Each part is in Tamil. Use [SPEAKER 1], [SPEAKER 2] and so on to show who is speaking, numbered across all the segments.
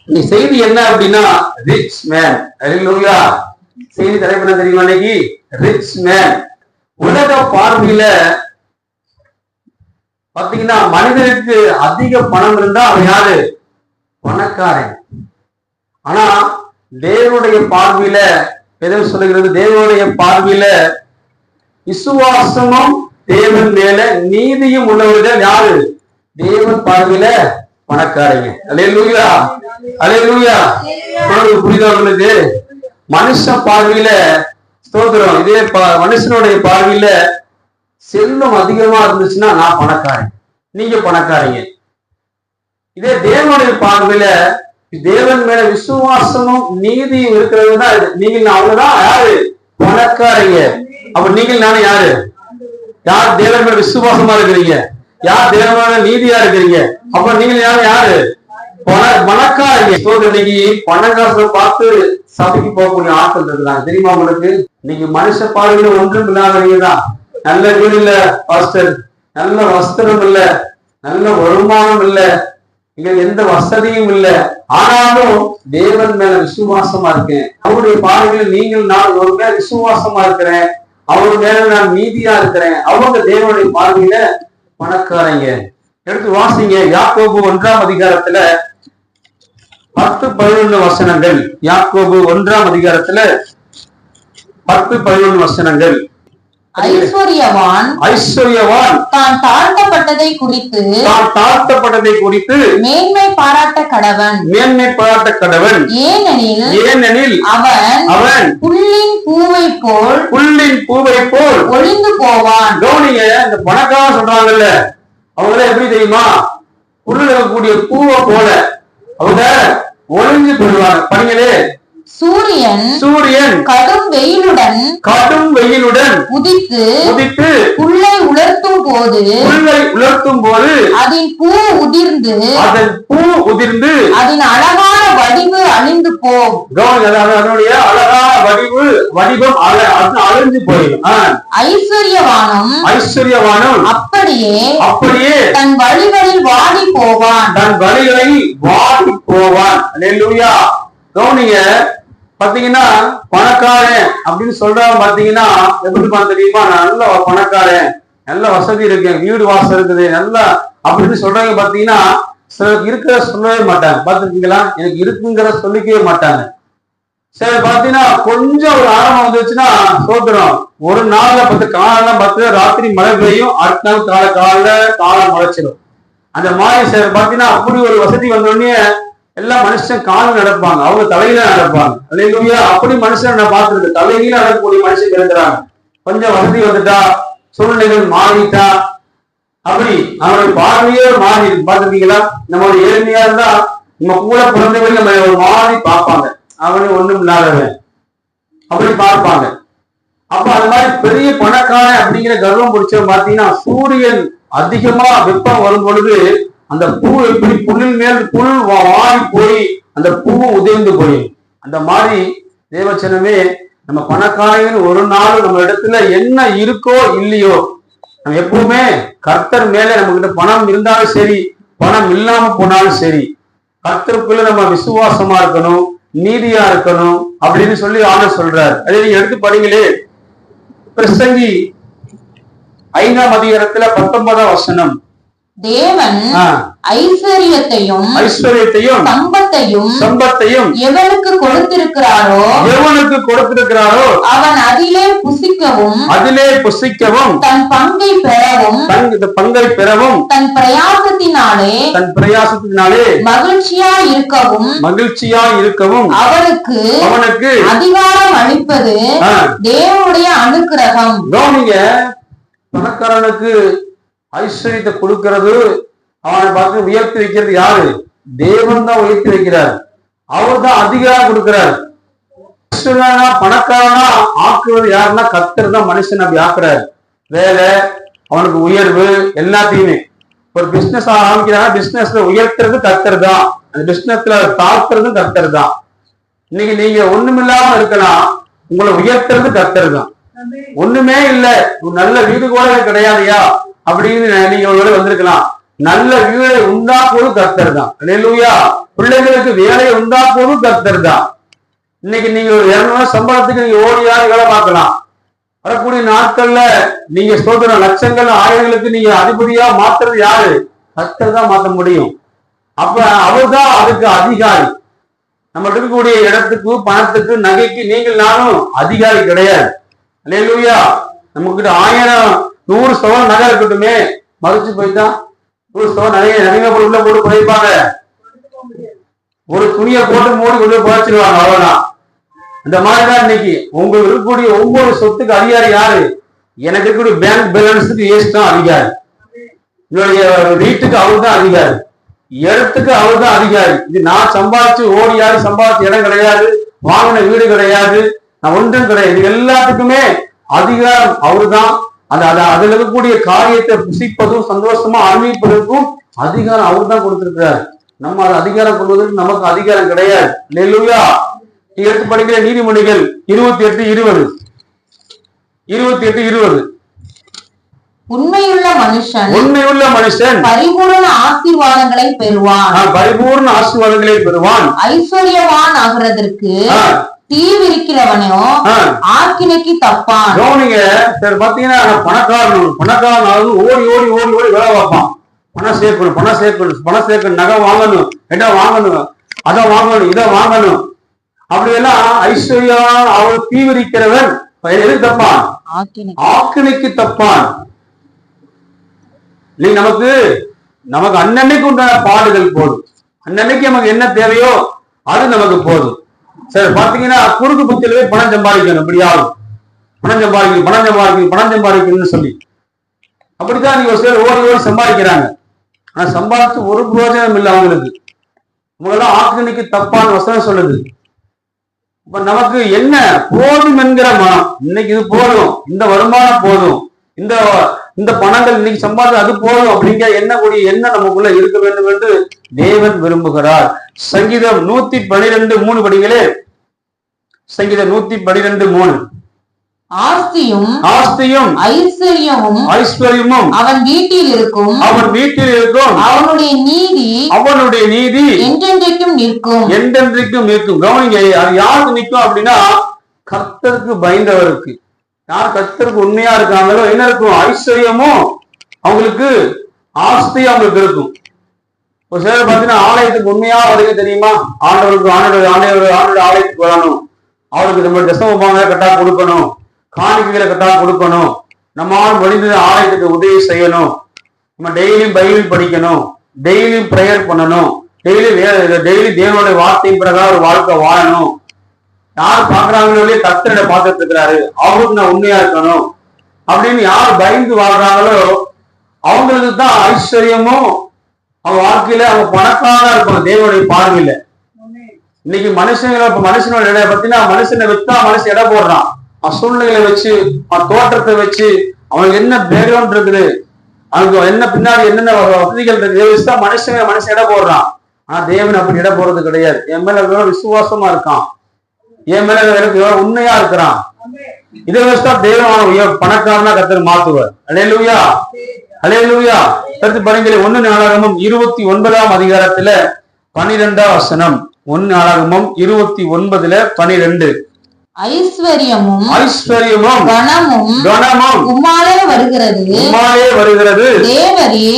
[SPEAKER 1] நீ செய்தி என்ன அப்படின்னா ரிச் மேன். அல்லேலூயா. செய்தி தலைப்பு தெரியுமா இன்னைக்கு? Rich man. உலக பார்வையில பாத்தீங்கன்னா மனிதனுக்கு அதிக பணம் இருந்தா அவன் யாரு? பணக்காரன். ஆனா தேவனுடைய பார்வையில எதை சொல்லுகிறது? தேவனுடைய பார்வையில விசுவாசமும் தேவன் மேல நீதியும் உள்ளவர்கள் யாரு? தேவன் பார்வையில பணக்காரங்க. அல்லேலூயா, அல்லேலூயா. புரியுதா உங்களுக்கு? மனுஷன் பார்வையில ஸ்தோத்திரம். இதே மனுஷனுடைய பார்வையில செல்வம் அதிகமா இருந்துச்சுன்னா நான் பணக்காரன், நீங்க பணக்காரங்க. இதே தேவனுடைய பார்வையில தேவன் மேல விசுவாசமும் நீதியும் இருக்கிறது தான் நீங்கள் அவங்கதான் யாரு? பணக்காரங்க. அப்ப நீங்கள் நானும் யாரு? யார் தேவன் மேல விசுவாசமா இருக்கிறீங்க? யார் தேவன் மேல நீதியா இருக்கிறீங்க? அப்ப நீங்கள் யாரு? பணக்காரங்க. இன்னைக்கு பணக்காரத்தை பார்த்து சபைக்கு போகக்கூடிய ஆட்கள் இருக்கிறாங்க. தெரியுமா உங்களுக்கு? இன்னைக்கு மனுஷ பார்வையில ஒன்றும் இல்லாதவங்க தான். நல்ல வீடு இல்ல பாஸ்டர், நல்ல வஸ்திரம் இல்ல, நல்ல வருமானம் இல்ல, இங்க எந்த வசதியும் இல்லை, ஆனாலும் தேவன் மேல விசுவாசமா இருக்கேன். அவருடைய பார்வையில நீங்கள் நான் ஒரு மேல விசுவாசமா இருக்கிறேன், அவர் மேல நான் நீதியா இருக்கிறேன். அவங்க தேவனுடைய பார்வையில பணக்காரங்க. எடுத்து வாசிங்க யாக்கோபு 1ஆம் அதிகாரத்துல 10-11 வசனங்கள். யாக்கோபு 1ஆம் அதிகாரத்துல 10-11 வசனங்கள்.
[SPEAKER 2] ஐஸ்வர்யவான்
[SPEAKER 1] தான்
[SPEAKER 2] தாழ்த்தப்பட்டதை
[SPEAKER 1] குறித்து
[SPEAKER 2] மேன்மை பாராட்ட கடவன்.
[SPEAKER 1] ஏனெனில் அவன்
[SPEAKER 2] புல்லின் பூவை போல் ஒளிந்து போவான்.
[SPEAKER 1] கவனிங்க, இந்த பணக்காரன் சொல்றாங்கல்ல, அவங்க எப்படி தெரியுமா? புல்லுல இருக்கக்கூடிய பூவை போல அவங்க ஒளிஞ்சு போடுவாங்க. பாருங்களே, சூரியன்
[SPEAKER 2] கடும் வெயிலுடன் உதித்து புல்லை உலர்த்தும் போது அதன் பூ உதிர்ந்து அதன் அழகான வடிவு அழிந்து போகும்.
[SPEAKER 1] அதனுடைய அழகான வடிவம் அழிஞ்சு போயிடும். ஐஸ்வர்யவானும் அப்படியே
[SPEAKER 2] தன் வழிகளில் வாடி போவான்.
[SPEAKER 1] அல்லேலூயா. கவனிங்க, பாத்தீங்கன்னா பணக்காரன் அப்படின்னு சொல்றவன் பாத்தீங்கன்னா எப்படி தெரியுமா? நல்ல பணக்காரன், நல்ல வசதி இருக்கு, வீடு வாசல் இருக்குது, நல்லா அப்படின்னு சொல்றவங்க பாத்தீங்கன்னா இருக்கிற சொல்லவே மாட்டாங்க. பாத்துருக்கீங்களா? எனக்கு இருக்குங்கிற சொல்லிக்கவே மாட்டாங்க. சரி, பாத்தீங்கன்னா கொஞ்சம் ஒரு ஆரம்பம் வந்துச்சுன்னா சோதரம் ஒரு நாள்ல 10 காலம் 10 ராத்திரி மழை பெய்யும், அடுத்த நாள் காலம் முளைச்சிடும். அந்த மாதிரி சரி பாத்தீங்கன்னா அப்படி ஒரு வசதி வந்தோடனே எல்லா மனுஷன் காலம் நடப்பாங்க, அவங்க தலையில நடப்பாங்க. அல்லேலூயா. அப்படி மனுஷன் நான் பார்த்துருக்கு, தலையில நடக்கக்கூடிய மனுஷன் இருக்கிறாங்க. கொஞ்சம் வசதி வந்துட்டா, சூழ்நிலைகள் மாறிட்டா, அப்படி அவருடைய பார்வையே மாறி பார்த்துருக்கீங்களா? நம்மளுடைய ஏழ்மையா இருந்தா நம்ம கூட பிறந்தவர்கள் நம்ம ஒரு மாறி பார்ப்பாங்க, அவனே ஒண்ணும் இல்லாதவன் அப்படி பார்ப்பாங்க. அப்ப அது மாதிரி பெரிய பணக்காரன் அப்படிங்கிற கர்வம் பிடிச்சவன் பார்த்தீங்கன்னா சூரியன் அதிகமா வெப்பம் வரும் பொழுது அந்த பூ எப்படி புல்லின் மேல் புல் வாடி போய் அந்த பூவும் உதிர்ந்து போயிடும். அந்த மாதிரி தேவச்சனமே நம்ம பணக்காரன் ஒரு நாள் நம்ம இடத்துல என்ன இருக்கோ இல்லையோ, நம்ம எப்பவுமே கர்த்தர் மேல நம்ம கிட்ட பணம் இருந்தாலும் சரி, பணம் இல்லாம போனாலும் சரி, கர்த்தருக்குள்ள நம்ம விசுவாசமா இருக்கணும், நீதியா இருக்கணும் அப்படின்னு சொல்லி ஆண்டவர் சொல்றாரு. அதை நீங்க எடுத்து படிங்களே. பிரசங்கி 5ஆம் அதிகாரத்துல 19ஆம் வசனம்.
[SPEAKER 2] தேவன் ஐஸ்வர்யத்தையும் சம்பத்தையும் எவனுக்கு கொடுத்திருக்கிறாரோ அவன் அதிலே புசிக்கவும் தன் பங்கை பெறவும் தன் பிரயாசத்தினாலே மகிழ்ச்சியா இருக்கவும் அவனுக்கு அதிகாரம் அளிப்பது தேவனுடைய அனுக்கிரகம்.
[SPEAKER 1] பணக்காரனுக்கு ஐஸ்வர்யத்தை கொடுக்கிறது, அவனை பார்த்து உயர்த்தி வைக்கிறது யாரு? தேவன் தான் உயர்த்தி வைக்கிறார், அவர் தான் அதிகாரம் கொடுக்கிறார். பணக்காரனா ஆக்குவது யாருன்னா கர்த்தர் தான் மனுஷன் அப்படி ஆக்குறாரு. வேலை, அவனுக்கு உயர்வு, எல்லாத்தையுமே. ஒரு பிசினஸ் ஆரம்பிக்கிறாங்க, பிசினஸ்ல உயர்த்துறது கர்த்தர் தான், அந்த பிசினஸ்ல தாக்குறதும் கர்த்தர் தான். இன்னைக்கு நீங்க ஒண்ணுமில்லாம இருக்கலாம், உங்களை உயர்த்துறது கர்த்தர் தான். ஒண்ணுமே இல்லை, நல்ல வீடு கூட கிடையாதுயா அப்படின்னு நீங்க ஒரு வந்திருக்கலாம், நல்ல வீடை உண்டாக்குவது கர்த்தர் தான். அல்லேலூயா. பிள்ளைகளுக்கு வேலையை உண்டாக்குவதும் கர்த்தர் தான். இன்னைக்கு நீங்க ஒரு 200 சம்பளத்துக்கு நீங்க ஓடியாடி வேலை பார்க்கலாம். வரக்கூடிய நாட்கள்ல நீங்க ஸ்தோத்திரம் லட்சங்கள் ஆயிரங்களுக்கு நீங்க அதிபதியா மாத்துறது யாரு? கர்த்தர் தான் மாத்த முடியும். அப்ப அவர் தான் அதுக்கு அதிகாரி. நம்ம இருக்கக்கூடிய இடத்துக்கு, பணத்துக்கு, நகைக்கு நீங்கள் நானும் அதிகாரி கிடையாது. அல்லேலூயா. நம்ம கிட்ட 1000 100 சவரன் நகை இருக்கட்டுமே, மறைச்சு போயிட்டா 100 சவரன் நிறைய உள்ள போட்டு குறைப்பாங்க. ஒரு துணியை போட்டு மூடி கொண்டு புதைச்சிருவாங்க, அவ்வளவுதான். இந்த மாதிரிதான் இன்னைக்கு உங்களுக்கு இருக்கக்கூடிய ஒவ்வொரு சொத்துக்கு அதிகாரி யாரு? எனக்கு இருக்கக்கூடிய பேங்க் பேலன்ஸுக்கு ஏசு தான் அதிகாரி. என்னுடைய வீட்டுக்கு அவர் தான் அதிகாரி, இடத்துக்கு அவர் தான் அதிகாரி. இது நான் சம்பாதிச்சு ஓடியாரு சம்பாதிச்ச இடம் கிடையாது, வாங்கின வீடு கிடையாது, நான் ஒன்றும் கிடையாது. இது எல்லாத்துக்குமே அதிகாரம் அவரு தான். அதுல இருக்கக்கூடிய காரியத்தை புசிப்பதும் சந்தோஷமா அனுபவிப்பதற்கும் அதிகாரம் அவர் தான் கொடுத்திருக்கிறார். நம்ம அதை அதிகாரம் கொள்வதற்கு நமக்கு அதிகாரம் கிடையாது. அல்லேலூயா. எடுத்து படிக்கிற நீதிமொழிகள் 28:20
[SPEAKER 2] உண்மையுள்ள மனுஷன் பரிபூர்ண ஆசீர்வாதங்களை பெறுவான். ஐஸ்வர்யவான் ஆகிறதற்கு தீ விரிக்கிறவனோ ஆக்கினைக்கு தப்பான்.
[SPEAKER 1] கவனிங்க சார், பாத்தீங்கன்னா பணக்காரன் ஓடி ஓடி ஓடி ஓடி வேலை பார்ப்பான். பணம் சேர்க்கணும், நகை வாங்கணும், இடம் வாங்கணும், அதை வாங்கணும், இதை வாங்கணும். அப்படியெல்லாம் ஐஸ்வர்யவான் அவள் தீவிரிக்கிறவன் எது தப்பான்? ஆக்கினைக்கு தப்பான். நீ நமக்கு அன்னன்னைக்கு உண்டான பாடுகள் போதும். அன்னன்னைக்கு நமக்கு என்ன தேவையோ அது நமக்கு போதும். சரி, பாத்தீங்கன்னா குறுக்கு புத்தியில போய் பணம் சம்பாதிக்கணும். இப்படியாகும் பணம் சம்பாதிக்கணும்னு சொல்லி அப்படித்தான் நீங்க ஒரு சிலர் ஓடி ஓடி சம்பாதிக்கிறாங்க. ஆனா சம்பாதிச்சு ஒரு பிரயோஜனம் இல்லை அவங்களுக்கு. உங்களெல்லாம் ஆக்கினைக்கு தப்பான வசனம் சொல்லுது. இப்ப நமக்கு என்ன போதும் என்கிற மனம். இன்னைக்கு இது போதும், இந்த வருமானம் போதும், இந்த பணங்கள் இன்னைக்கு சம்பாதிச்சு அது போதும் அப்படிங்கிற என்ன நமக்குள்ள இருக்க வேண்டும் என்று தேவன் விரும்புகிறார். சங்கீதம் 112:3 படிகளே. சங்கீதம் 112:3.
[SPEAKER 2] ஆஸ்தியும் ஐஸ்வர்யமும் அவன் வீட்டில் இருக்கும். அவனுடைய நீதி என்றென்றைக்கும் நிற்கும். கவனிங்க, அது யாருக்கு நிற்கும் அப்படின்னா கர்த்தருக்கு பயந்தவருக்கு. யார் கர்த்தருக்கு உண்மையா இருக்காங்களோ என்ன இருக்கும்? ஐஸ்வர்யமும் அவங்களுக்கு, ஆஸ்தியும் அவங்களுக்கு இருக்கும். ஒரு சிலர் பார்த்தீங்கன்னா ஆலயத்துக்கு உண்மையா வருது தெரியுமா? ஆண்டவருக்கு ஆலயத்துக்கு வரணும், அவருக்கு நம்ம தசமபாக கட்டா கொடுக்கணும், காணிக்கைகளை கட்டா கொடுக்கணும், நம்மால் முடிந்த ஆலயத்துக்கு உதவி செய்யணும், நம்ம டெய்லியும் பைபிள் படிக்கணும், டெய்லியும் ப்ரேயர் பண்ணணும், டெய்லி தேவனுடைய வார்த்தையின் பிரகாரம் ஒரு வாழ்க்கை வாழணும். யார் பாக்குறாங்களோ கர்த்தரை பார்த்துட்டு இருக்கிறாரு, அவருக்கு நான் உண்மையா இருக்கணும் அப்படின்னு யார் பயந்து வாழ்றாங்களோ அவங்களுக்கு தான் ஐஸ்வர்யமும் அவங்க வாழ்க்கையில அவங்க பணக்காரா இருப்பாங்க தேவனுடைய பார்வையில. இன்னைக்கு மனுஷனோட இடைய பத்தினா மனுஷனை வித்தா மனுஷன் இடம் போடுறான். சூழ்நிலைகளை வச்சு, தோற்றத்தை வச்சு, அவனுக்கு என்ன பேக்ரவுண்ட் இருக்குது, அவனுக்கு என்ன பின்னாடி என்னென்ன வசதிகள் இருக்கு, இதை வச்சுதான் மனுஷன் இடம் போடுறான். ஆனா தேவன் அப்படி இடம் போடுறது கிடையாது. என் மேல விசுவாசமா இருக்கான், என் மேல எனக்கு உண்மையா இருக்கிறான், இதை வச்சுதான் தேவன் பணக்காரனா கர்த்தர் மாத்துவார். அல்லேலூயா, அல்லேலூயா. கருத்து பாருங்களே, 1 நாளாகமம் 29ஆம் அதிகாரத்துல 12ஆம் வசனம். 1 நாளாகமம் 29:12. ஐஸ்வர்யமும்
[SPEAKER 1] கனமும்
[SPEAKER 2] உம்மாலே வருகிறது.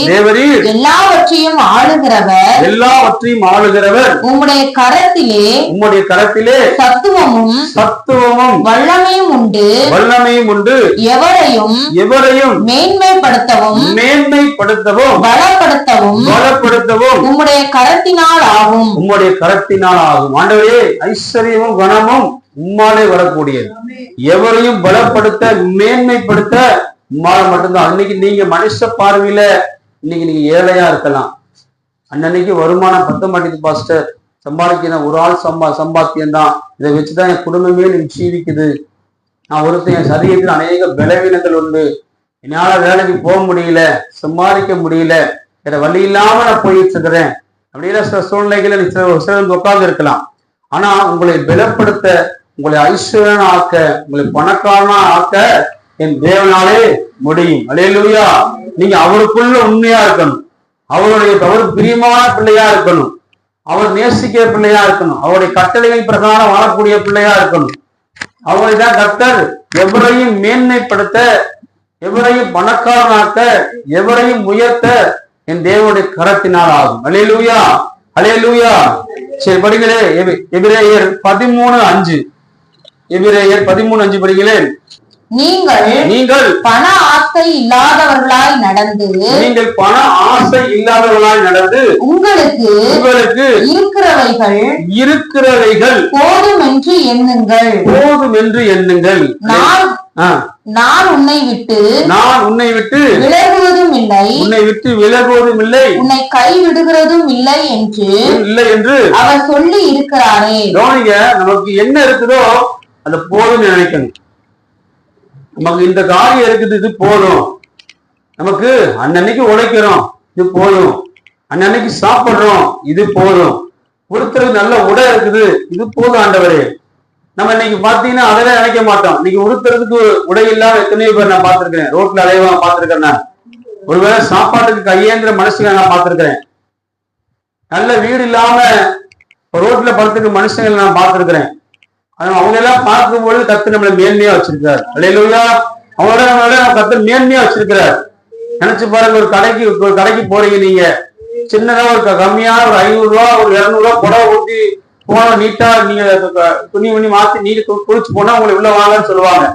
[SPEAKER 2] தேவரீர் எல்லாவற்றையும் ஆளுகிறவர். உம்முடைய கரத்திலே சத்துவமும் வல்லமையும் உண்டு. எவரையும் மேன்மைப்படுத்தவும் பலப்படுத்தவும் உம்முடைய கரத்தினால் ஆகும்.
[SPEAKER 1] ஆண்டவரே, ஐஸ்வர்யமும் கனமும் உம்மாலே வரக்கூடியது. எவரையும் பலப்படுத்த மேன்மைப்படுத்த உம்மால மட்டும்தான். அன்னைக்கு நீங்க மனுஷ பார்வையில இன்னைக்கு நீங்க ஏழையா இருக்கலாம். அன்னைக்கு வருமானம் பத்த மாட்டேங்குது பாஸ்டர், சம்பாதிக்கிறேன், ஒரு ஆள் சம்பாத்தியம் தான், இதை வச்சுதான் என் குடும்பமே எனக்கு சீவிக்குது, நான் ஒருத்தன் என் சரீரத்தில் அநேக பலவீனங்கள் உண்டு, என்னால வேலைக்கு போக முடியல, சம்பாதிக்க முடியல, வேற வழி இல்லாம நான் போயிட்டு இருக்கிறேன் அப்படிங்கிற சில சூழ்நிலைகளை சிறந்து உட்கார்ந்து இருக்கலாம். ஆனா உங்களை பலப்படுத்த, உங்களை ஐஸ்வர்யனா ஆக்க, உங்களை பணக்காரனா ஆக்க என் தேவனாலே முடியும். அல்லேலூயா. நீங்க அவருக்குள்ள உண்மையா இருக்கணும். அவர் பிரியமான பிள்ளையா இருக்கணும், அவர் நேசிக்கிற பிள்ளையா இருக்கணும், அவருடைய கட்டளைகள் பிரகாரம் வாழக்கூடிய பிள்ளையா இருக்கணும். அவரைதான் கர்த்தர் எவரையும் மேன்மைப்படுத்த, எவரையும் பணக்காரனாக்க, எவரையும் உயர்த்த என் தேவனுடைய கரத்தினால் ஆகும். அல்லேலூயா, அல்லேலூயா. சரி படிங்களே, எபிரேயர் 13:5. எபிரேயர் 13:5 படிங்களேன்.
[SPEAKER 3] நீங்கள் பண ஆசை இல்லாதவர்களாய் நடந்து,
[SPEAKER 1] நீங்கள் பண ஆசை இல்லாதவர்களாய் நடந்து, உங்களுக்கு இருக்கிறவைகள்
[SPEAKER 3] போதும் என்று எண்ணுங்கள்,
[SPEAKER 1] போதும் என்று எண்ணுங்கள்.
[SPEAKER 3] நான் உன்னை விட்டு விலகுவதும் இல்லை,
[SPEAKER 1] உன்னை விட்டு விலகுவதும் இல்லை,
[SPEAKER 3] உன்னை கைவிடுகிறதும் இல்லை என்று அவர் சொல்லி இருக்கிறாரே.
[SPEAKER 1] நமக்கு என்ன இருக்குதோ அது போதும் நினைக்கணும். நமக்கு இந்த காரியம் இருக்குது, இது போதும். நமக்கு அன்னன்னைக்கு உழைக்கிறோம், இது போதும். அன்னன்னைக்கு சாப்பிடுறோம், இது போதும். ஒருத்தருக்கு நல்ல உடை இருக்குது, இது போதும் ஆண்டவரே. நம்ம இன்னைக்கு பாத்தீங்கன்னா அதவே நினைக்க மாட்டோம். இன்னைக்கு ஒருத்தருக்கு உடை இல்லாம எத்தனையோ பேர் நான் பார்த்திருக்கிறேன், ரோட்ல அலைவா பார்த்திருக்கேன். நான் ஒருவேளை சாப்பாட்டுக்கு கையேந்திர மனுஷங்க நான் பார்த்திருக்கிறேன். நல்ல வீடு இல்லாம ரோட்ல படுத்துக்க மனுஷங்களை நான் பார்த்திருக்கிறேன். அவங்க எல்லாம் பார்க்கும்போது கர்த்தர் நம்மளை மேன்மையா வச்சிருக்காரு. அல்லேலூயா. நம்மளோட கர்த்தர் மேன்மையா வச்சிருக்கிறார். நினைச்சு பாருங்க, ஒரு கடைக்கு போறீங்க, நீங்க சின்னதா ஒரு கம்மியான ஒரு 500 ரூபா, ஒரு 200 ரூபா புடவை ஊட்டி போன நீட்டா நீங்க துணி மாத்தி நீங்க குளிச்சு போனா உங்களை உள்ள வாங்கன்னு சொல்லுவாங்க.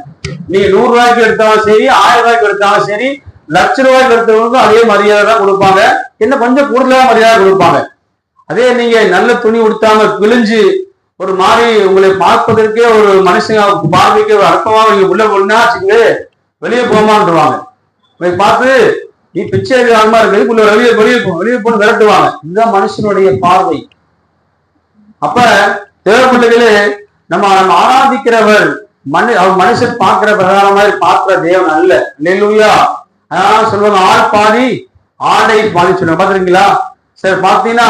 [SPEAKER 1] நீங்க 100 ரூபாய்க்கு எடுத்தாலும் சரி, 1000 ரூபாய்க்கு எடுத்தாலும் சரி, லட்ச ரூபாய்க்கு எடுத்தவங்களுக்கும் அதே மரியாதை தான் கொடுப்பாங்க. என்ன கொஞ்சம் கூடுதலா மரியாதை கொடுப்பாங்க. அதே நீங்க நல்ல துணி உடுத்தாம கிழிஞ்சு ஒரு மாதிரி உங்களை பார்ப்பதற்கே ஒரு மனுஷங்க பார்வைக்கு ஒரு அர்த்தமாக நீங்க உள்ள போனா வெளியே போமான்றாங்க. உங்களை பார்த்து நீ பிச்சை ஆகமா இருக்கு, வெளியே போன்னு விரட்டுவாங்க. இதுதான் மனுஷனுடைய பார்வை. அப்ப தேவப்பிள்ளைகளே, நம்ம ஆராதிக்கிறவர் அவர் மனுஷன் பார்க்கிற பிரகாரம் மாதிரி பார்க்கிற தேவன் அல்ல. அல்லேலூயா. அதனால சொல்லுவாங்க, ஆள் பாதி ஆடை பாதி சொல்லுவாங்க. பாத்துருக்கீங்களா? சரி, பாத்தீங்கன்னா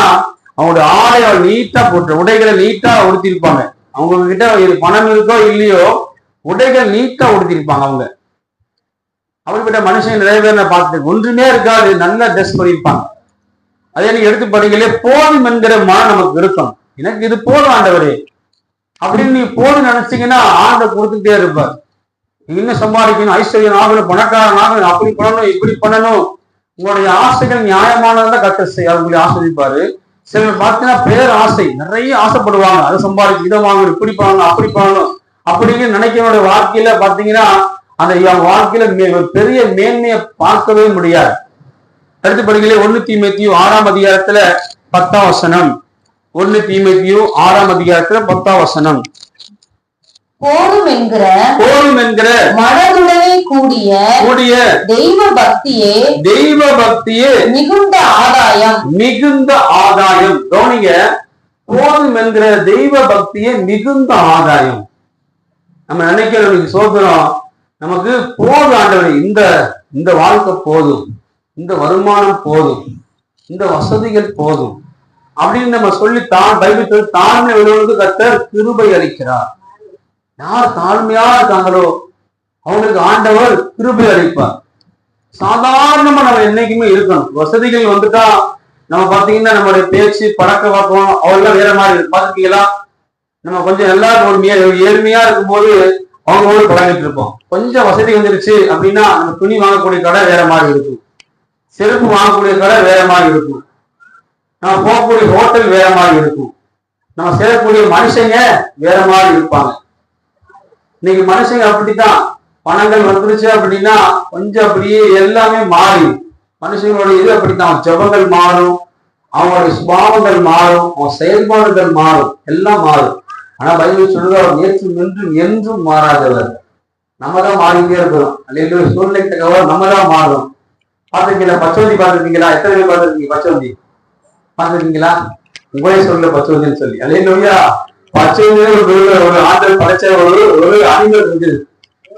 [SPEAKER 1] அவங்களுடைய ஆடை அவர் நீட்டா போட்டு உடைகளை நீட்டா உடுத்திருப்பாங்க. அவங்க கிட்ட பணம் இருக்கோ இல்லையோ உடைகள் நீட்டா உடுத்திருப்பாங்க. அவங்க அப்படிப்பட்ட மனுஷன் நிறைய பேர் நான் பார்த்துட்டு ஒன்றுமே இருக்காது, நல்லா ட்ரெஸ் பண்ணியிருப்பாங்க. அதே நீங்க எடுத்து படிங்களே, போதும் என்கிற மனம் நமக்கு இருக்கும். எனக்கு இது போதும் ஆண்டவரே அப்படின்னு நீங்க போதும் நினைச்சீங்கன்னா ஆண்டவர் கொடுத்துட்டே இருப்பார். நீங்க இன்னும் சம்பாதிக்கணும், ஐஸ்வர்யம் ஆகணும், பணக்காரன் ஆகணும், அப்படி பண்ணணும், இப்படி பண்ணணும். உங்களுடைய ஆசைகள் நியாயமானதான் கர்த்தர் உங்களை ஆஸ்வதிப்பாரு. சிலர் பார்த்தீங்கன்னா பேர் ஆசை, நிறைய ஆசைப்படுவாங்க. அதை சம்பாதிச்சு இதை வாங்கணும், இப்படி பண்ணணும், அப்படி பண்ணணும் அப்படின்னு நினைக்கிறவனுடைய வாழ்க்கையில பாத்தீங்கன்னா அந்த வாழ்க்கையில பெரிய மேன்மையை பார்க்கவே முடியாது. அடுத்து படிங்களே, 1 தீமோத்தேயு 6ஆம் அதிகாரத்துல 10ஆம் வசனம். 1 தீமோத்தேயு 6ஆம் அதிகாரத்துல 10ஆம் வசனம்.
[SPEAKER 3] போதும் என்கிற மனதுடனே கூடிய தெய்வ பக்தியே மிகுந்த ஆதாயம். கவனிங்க, போதும் என்கிற தெய்வ பக்தியே மிகுந்த ஆதாயம். நம்ம நினைக்கிறோம் சோதரம் நமக்கு போதும் ஆண்டவரே, இந்த வாழ்க்கை போதும், இந்த வருமானம் போதும், இந்த வசதிகள் போதும் அப்படின்னு நம்ம சொல்லி பைபிள் சொல்லி தாழ்மை உள்ளவர்களுக்கு கர்த்தர் கிருபை அளிக்கிறார். யார் தாழ்மையா இருக்காங்களோ அவங்களுக்கு ஆண்டவர் கிருபை அளிப்பார். சாதாரணமா நம்ம என்னைக்குமே இருக்கணும். வசதிகள் வந்துட்டா நம்ம பாத்தீங்கன்னா நம்மளுடைய பேச்சு பழக்க வழக்கம் அவெல்லாம் வேற மாதிரி இருக்கு. பாத்துட்டீங்களா? நம்ம கொஞ்சம் எல்லாரும் ஒரு ஏழ்மையா இருக்கும்போது அவங்களோடு பழகிட்டு இருப்போம். கொஞ்சம் வசதி வந்துருச்சு அப்படின்னா நம்ம துணி வாங்கக்கூடிய கடை வேற மாதிரி இருக்கும், செருப்பு வாங்கக்கூடிய கடை வேற மாதிரி இருக்கும், நம்ம போகக்கூடிய ஹோட்டல் வேற மாதிரி இருக்கும், நம்ம சேரக்கூடிய மனுஷங்க வேற மாதிரி இருப்பாங்க. இன்னைக்கு மனுஷங்க அப்படித்தான். பணங்கள் வந்துருச்சு அப்படின்னா கொஞ்சம் அப்படியே எல்லாமே மாறும். மனுஷங்களோட இது அப்படித்தான். ஜெபங்கள் மாறும், அவங்களுடைய சுபாவங்கள் மாறும், அவங்க செயல்பாடுகள் மாறும், எல்லாம் மாறும். ஆனா பைபிள் சொல்லுது, அவர் நேற்றும் என்றும் மாறாதவர். நம்ம தான் மாறிட்டே இருக்கிறோம். அல்ல சூழ்நிலை தகவல் நம்ம தான் மாறும். பார்த்துருக்கீங்களா? பச்சவந்தி பார்த்துருக்கீங்களா? எத்தனை பேர் பார்த்துருக்கீங்க பச்சவந்தி? பார்த்துருக்கீங்களா? உங்களே சொல்ல பச்சவந்தின்னு சொல்லி. அல்லையா, பச்சவந்தி ஒரு ஆண்டல் படைச்ச ஒரு அனிமல் இருக்குது.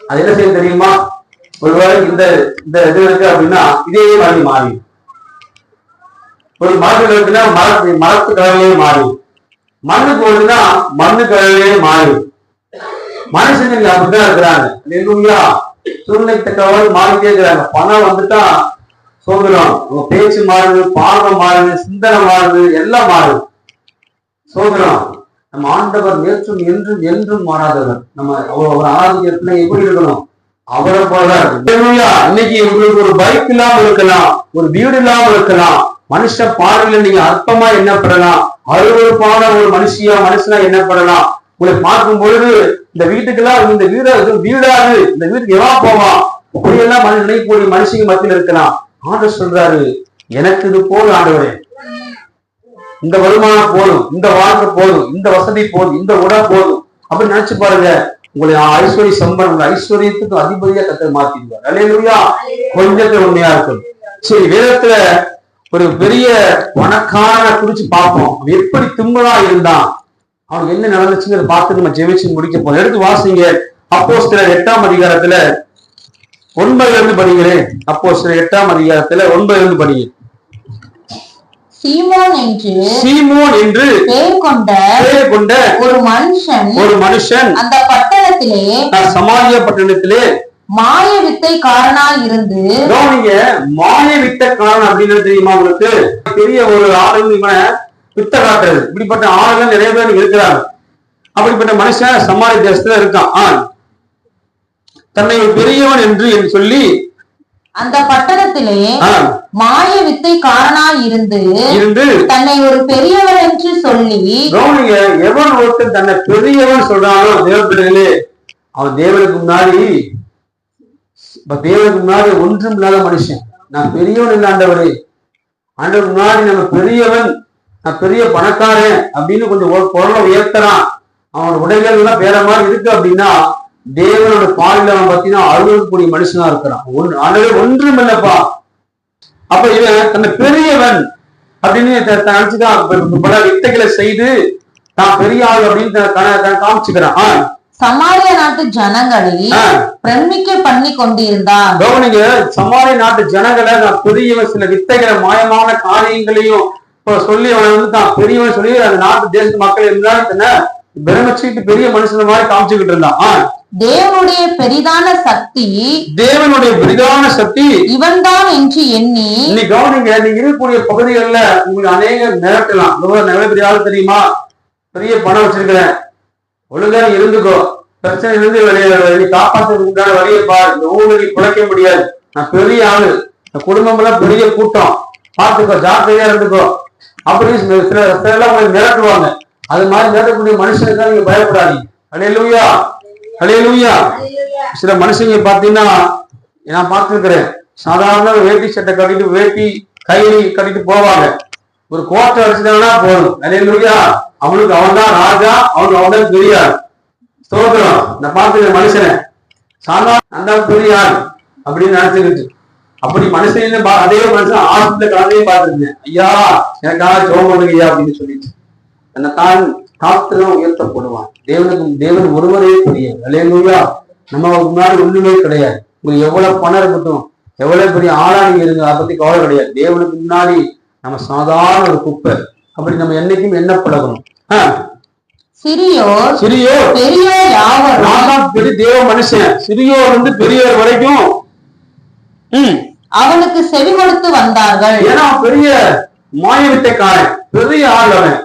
[SPEAKER 3] அது என்ன செய்ய தெரியுமா? ஒருவேளை இந்த இது இருக்கு அப்படின்னா இதே மாதிரி மாறி, ஒரு மரத்துல இருக்குன்னா மரத்து கலர்லயே மாறி, மண்ணு போடுதுன்னா மண்ணு கலர்லயே மாறி. மனுஷங்க அப்படிதான் இருக்கிறாங்க. சூழ்நிலை தக்கவர்கள் மாறிட்டே இருக்கிறாங்க. பணம் வந்துட்டா சோதரம் உங்க பேச்சு மாறுது, பார்வை மாறுது, சிந்தனை மாறுது, எல்லாம் மாறுது. சோதரம் நம்ம ஆண்டவர் நேற்றும் என்றும் என்றும் மாறாதவர். நம்ம அவர் ஆராதனை எப்படி இருக்கணும்? அவரை போல. இன்னைக்கு உங்களுக்கு ஒரு பைக் இல்லாம இருக்கலாம், ஒரு வீடு இல்லாம இருக்கலாம், மனுஷ பார்வையில நீங்க அற்பமா எண்ணப்படலாம், அருவருப்பான ஒரு மனுஷனா எண்ணப்படலாம். உங்களை பார்க்கும் பொழுது இந்த வீட்டுக்கெல்லாம் இந்த வீடாது, இந்த வீட்டுக்கு எவன் போவான், அப்படியெல்லாம் நினைக்கக்கூடிய மனுஷங்க மத்தியில் இருக்கலாம். ஆண்டவர் சொல்றாரு, எனக்கு இது போதும் ஆண்டவரே, இந்த வருமானம் போதும், இந்த வாழ்க்கை போதும், இந்த வசதி போதும், இந்த உடல் போதும் அப்படின்னு நினைச்சு பாருங்க. உங்களை ஐஸ்வர்ய சம்பளம், உங்க ஐஸ்வர்யத்துக்கு அதிபதியா கர்த்தர் மாத்திடுவார். அல்லேலூயா. கொஞ்சத்துல உண்மையா இருக்கும். சரி, வேதத்துல ஒரு பெரிய பணக்காரனை குறிச்சு பார்ப்போம். அவன் எப்படி திம்பலா இருந்தான், அவனுக்கு என்ன நடந்துச்சுங்கிறத பார்த்து நம்ம ஜெபிச்சு முடிக்க போறோம். எடுத்து வாசிங்க அப்போஸ்தலர் 8ஆம் அதிகாரத்துல 9 படிங்களேன். அப்போஸ்தலர் 8ஆம் அதிகாரத்துல 9 படிங்க.
[SPEAKER 2] சீமோன் என்று பெயர் கொண்ட ஒரு மனுஷன் அந்த பட்டணத்திலே,
[SPEAKER 3] சமாரியா பட்டணத்திலே
[SPEAKER 2] மாய வித்தைக்காரனாய் இருந்து.
[SPEAKER 3] மாய வித்தைக்காரன் அப்படின்னு தெரியுமா உங்களுக்கு? பெரிய ஒரு ஆளுங்க இவனை வித்த காட்டுறது. இப்படிப்பட்ட ஆளுங்க நிறைய பேர் இருக்கிறாங்க. அப்படிப்பட்ட மனுஷன் சமாரிய தேசத்துல இருக்கான். தன்னை பெரியவன் என்று சொல்லி
[SPEAKER 2] அந்த பட்டணத்திலே மாய வித்தைக்காரனாய் இருந்து தன்னை ஒரு பெரியவன் என்று சொல்லி.
[SPEAKER 3] எவன் ஒருத்தன் தன்னை பெரியவன் சொல்றானோ தேவப்பிள்ளைகளே, அவன் தேவனுக்கு முன்னாடி ஒன்றும் இல்லாத மனுஷன். நான் பெரியவன் இல்லை ஆண்டவரே, ஆண்டவர் முன்னாடி நம்ம பெரியவன், நான் பெரிய பணக்காரன் அப்படின்னு கொஞ்சம் பொருளை உயர்த்தறான், அவனோட உடைகள் எல்லாம் வேற மாதிரி இருக்கு அப்படின்னா தேவனோட பாலில அவன் பார்த்தீங்கன்னா அழுகக்கூடிய மனுஷனா இருக்கிறான். ஒன்றும் இல்லப்பா. அப்ப இவன் தன்னை பெரியவன் அப்படின்னு நினைச்சுதான் பல வித்தைகளை செய்து தான் பெரிய ஆள் அப்படின்னு காமிச்சுக்கிறான்.
[SPEAKER 2] சமாரிய நாட்டு ஜனங்களை பிரமிக்க பண்ணி கொண்டிருந்தான்.
[SPEAKER 3] கவனிங்க, சமாரிய நாட்டு ஜனங்களை நான் பெரியவன், சில வித்தைகளை மாயமான காரியங்களையும் சொல்லி அவன் தான் பெரியவன் சொல்லி அந்த நாட்டு தேச மக்கள் இருந்தாலும் பிரமிச்சுட்டு பெரிய மனுஷன் மாதிரி காமிச்சுக்கிட்டு இருந்தான்.
[SPEAKER 2] தேவனுடைய பெரிதான சக்தி
[SPEAKER 3] இவன் தான் என்று எண்ணி. இன்னைக்கு கவனிங்க, நீங்க இருக்கக்கூடிய பகுதிகளில் உங்களுக்கு அநேக மிரட்டலாம். நிறைய பெரிய ஆள் தெரியுமா, பெரிய பணம் வச்சிருக்கிறேன், ஒழுங்கா நீ இருந்துக்கோ, பிரச்சனை இருந்து வெளியே காப்பாற்றுறதுக்கான வழியை பாரு, இந்த ஊர்ல நீ குறைக்க முடியாது, நான் பெரிய ஆளு, இந்த குடும்பம் எல்லாம் பெரிய கூட்டம், பார்த்துக்கோ, ஜாக்கிரதையா இருந்துக்கோ அப்படின்னு சில எல்லாம் உங்களுக்கு மிரட்டுவாங்க. அது மாதிரி மிரட்டக்கூடிய மனுஷனுக்காக நீங்க பயப்படாதீங்க. அல்லேலூயா, அல்லேலூயா. சில மனுஷங்க பாத்தீங்கன்னா நான் பார்த்துருக்கிறேன், சாதாரண வேட்டி சட்டை கட்டிட்டு வேட்டி கைலி கட்டிட்டு போவாங்க, ஒரு கோட்டை அடிச்சுட்டாங்கன்னா போதும், அல்லேலூயா, அவனுக்கு அவன் தான் ராஜா, அவனுக்கு அவன் தான் பெரிய ஆள். ஸ்தோத்திரம். நான் பார்த்துக்கிறேன் மனுஷனை, சாதாரண அந்த பெரிய ஆள் அப்படின்னு நினைச்சுக்கிட்டு, அப்படி மனுஷன் அதே மனுஷன் ஆஸ்பத்திரி கலந்தையும் பார்த்துருக்கேன். ஐயா எனக்காக ஜெபம் பண்ணுங்க ஐயா அப்படின்னு சொல்லிட்டு தன்னை தான் காத்துதான் உயர்த்தப்படுவான். தேவன் ஒருவரே பெரிய. அல்லேலூயா. நம்ம முன்னாடி ஒண்ணுமே கிடையாது. உங்களுக்கு எவ்வளவு பணம் இருக்கட்டும், எவ்வளவு பெரிய ஆளா நீங்க இருங்க, அதை பத்தி கவலை கிடையாது. தேவனுக்கு முன்னாடி நம்ம சாதாரண ஒரு குப்பை. அப்படி நம்ம என்னைக்கும் என்ன பழகணும்.
[SPEAKER 2] சிறியோர்
[SPEAKER 3] பெரிய தேவ மனுஷன், சிறியோர் பெரியவர் வரைக்கும்
[SPEAKER 2] அவனுக்கு செவி கொடுத்து வந்தார்கள்.
[SPEAKER 3] ஏன்னா பெரிய மாய வித்தைக்காரன், பெரிய ஆள் அவன்.